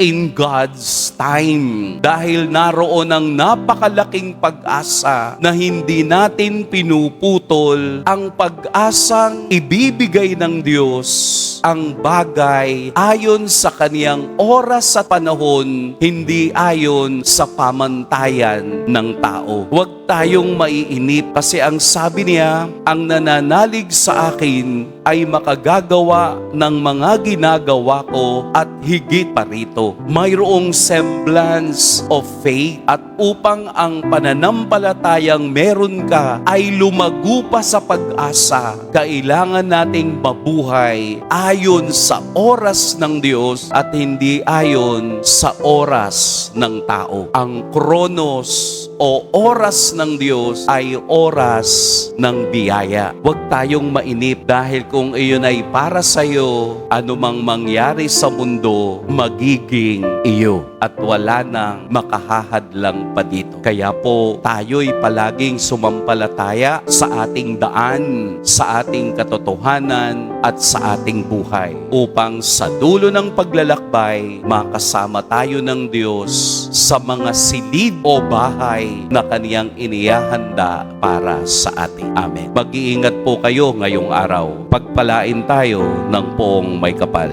in God's time. Dahil naroon ang napakalaking pag-asa na hindi natin pinuputol, ang pag-asang ibibigay ng Diyos ang bagay ayon sa kaniyang oras at panahon, hindi ayon sa pamantayan ng tao. Huwag tayong maiinip kasi ang sabi niya, ang nananalig sa akin ay makagagawa ng mga ginagawa ko at higit pa rito. Mayroong semblance of faith at upang ang pananampalatayang meron ka ay lumago pa sa pag-asa, kailangan nating mabuhay ayon sa oras ng Diyos at hindi ayon sa oras ng tao. Ang kronos o oras ng Diyos ay oras ng biyaya. Huwag tayong mainip dahil kung iyon ay para sa iyo, anumang mangyari sa mundo, magiging iyo at wala nang makahahadlang pa dito. Kaya po tayo'y palaging sumampalataya sa ating daan, sa ating katotohanan at sa ating buhay upang sa dulo ng paglalakbay, makasama tayo ng Diyos sa mga silid o bahay na kaniyang inihahanda para sa atin. Amen. Mag-iingat po kayo ngayong araw. Pagpalain tayo ng poong may kapal.